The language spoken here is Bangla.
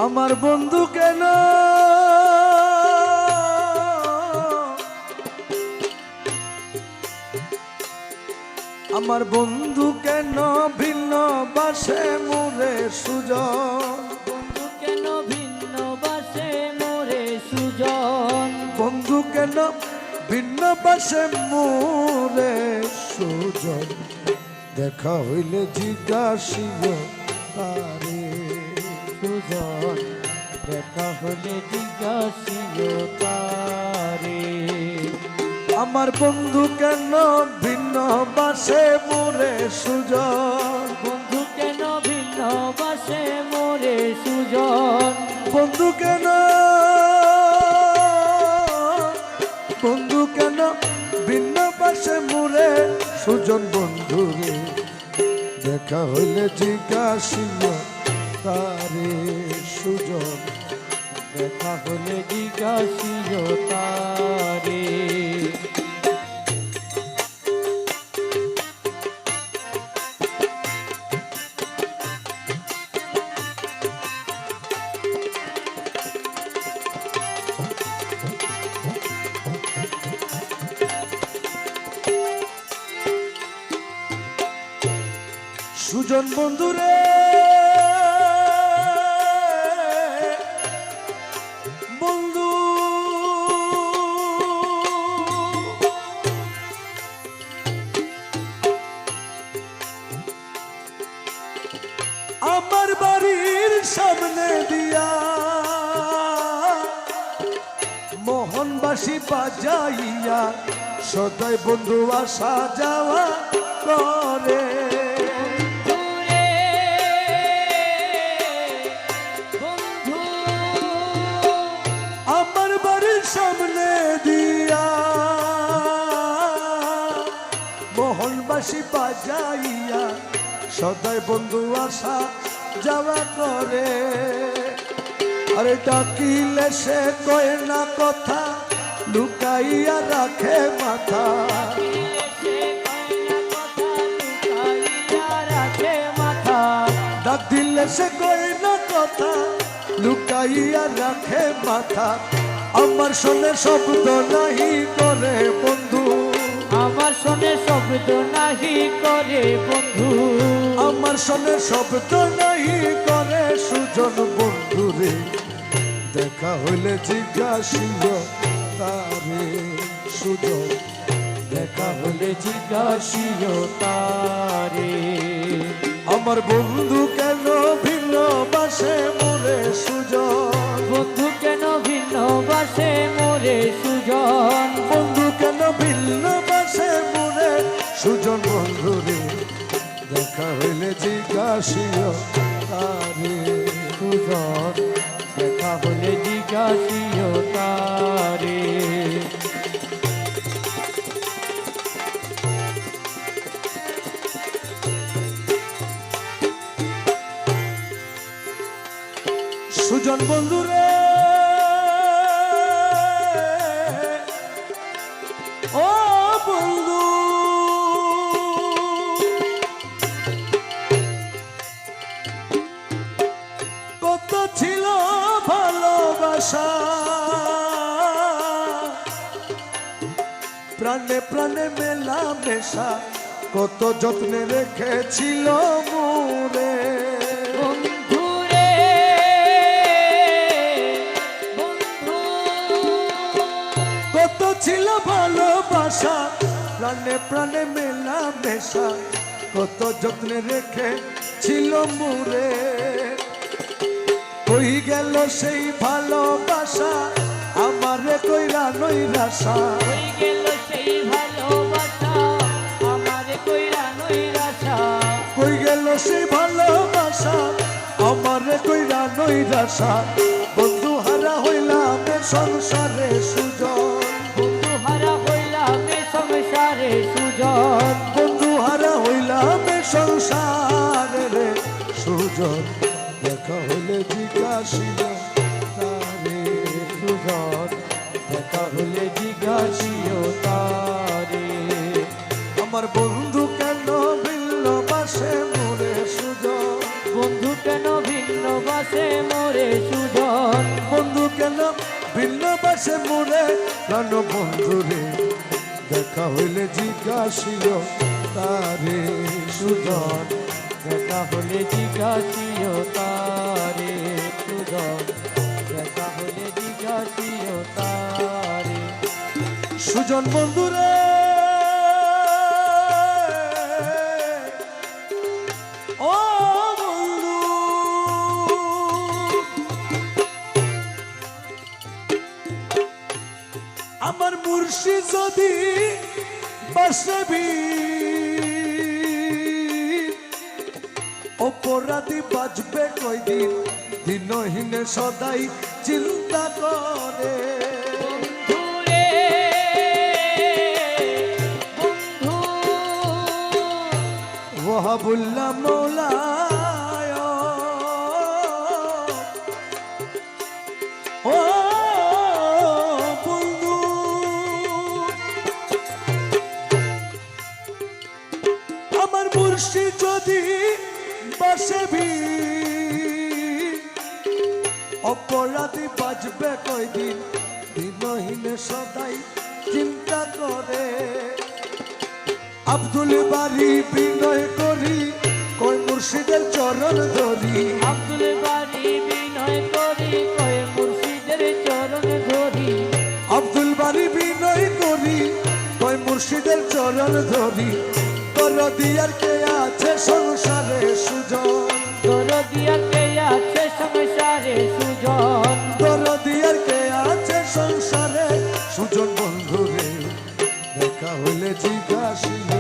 আমার বন্ধু কেন আমার বন্ধু কেন ভিন্ন বাসে মোরে সুজন, বন্ধু কেন ভিন্ন বাসে মোরে সুজন, বন্ধু কেন ভিন্ন বাসে মোরে সুজন, দেখা হইলে জিজ্ঞাসিও তারে সুজন, দেখা হলে জিজ্ঞাসিও তারে। আমার বন্ধু কেন ভিন্ন বাসে মোরে সুজন, বন্ধু কেন ভিন্ন বাসে মোরে সুজন, বন্ধু কেন বন্ধু কেন ভিন্ন বাসে মোরে সুজন, বন্ধু রে দেখা হইলে জিজ্ঞাসিও তারে সুজন, দেখা হলে জিজ্ঞাসিও তারে। সুজন বন্ধু রে বন্ধু, আমার বাড়ির সামনে দিয়া মোহনবাসী বাজাইয়া সদাই বন্ধু আসা যাওয়া করে, আমার বাড়ির সামনে দিয়া মোহনবাসী বাজাইয়া সদাই বন্ধু আসা যাওয়া করে। আরে ডাকিলে সে কয় না কথা, লুকাইয়া রাখে মাথা, ডাক দিলে সে কয় না কথা, লুকাইয়া রাখে মাথা, আমার শোনে শব্দ নাহি করে বন্ধু, আমার শোনে শব্দ নাহি করে বন্ধু, আমার শোনে শব্দ নাহি করে সুজন, বন্ধু রে দেখা হইলে জিজ্ঞাসিও তারে সুজন, দেখা হলে জিজ্ঞাসিও তারে। আমার বন্ধু কেন ভিন্ন বাসে মোরে সুজন, বন্ধু কেন ভিন্ন বাসে মোরে সুজন, বন্ধু কেন ভিন্ন বাসে মোরে সুজন, বন্ধু রে দেখা হইলে জিজ্ঞাসিও তারে সুজন, দেখা হলে জিজ্ঞাসিও তারে। সুজন বন্ধু রে ও বন্ধু, কত ছিল ভালোবাসা, প্রাণে প্রাণে মেলা মেশা, কত যত্নে রেখেছিল মোরে, কত ছিল ভালোবাসা, প্রাণে প্রাণে মেলা মেশা, কত যত্নে রেখে ছিল মোরে, কই গেল সেই ভালোবাসা, আমারে কইরা নৈরাশা, কই গেল সেই ভালোবাসা, আমারে কইরা নৈরাশা, কই গেল সেই ভালোবাসা, আমারে কইরা নৈরাশা, বন্ধু হারা হইলাম এ সংসারে সুজন, বন্ধু হারা হইলাম এ সংসারে সুজন, বন্ধু হারা হইলাম সুজন দেখা হলে জিজ্ঞাসিল তারে সুজন দেখা হলে জিজ্ঞাসিও তারে আমার বন্ধু কেন ভিন্ন বাসে মোরে সুজন বন্ধু কেন ভিন্ন বাসে মোরে সুজন বন্ধু কেন ভিন্ন বাসে মোরে কেন বন্ধু রে দেখা হইলে জিজ্ঞাসিল তারে সুজন দেখা হলে জিজ্ঞাসিও তারে সুজন দেখা হলে জিজ্ঞাসিও তারে সুজন বন্ধু রে ও বন্ধু আমার মুর্শিদ যদি বাসবি অপরাধী বাঁচবে কয়দিন দিনহীনে সদাই চিন্তা করে বন্ধুরে বন্ধু ওয়াহাবুল্লাহ মৌলায় ও বন্ধু আমার মুর্শিদ যদি বাসবি অপরাধী বাঁচবে কয়দিন দিনহীনে সদাই চিন্তা করে আব্দুল বাড়ি বিনয় করি কই মুর্শিদের চরণ ধরি আব্দুল বাড়ি বিনয় করি কয়ে মুর্শিদের চরণ ধরি আব্দুল বাড়ি বিনয় করি কই মুর্শিদের চরণ ধরি দরদিয়ার কে আছে সংসারে সুজন দরদিয়ার কে আছে সংসারে সুজন দরদিয়ার কে আছে সংসারে সুজন বন্ধু রে দেখা হইলে জিজ্ঞাসিল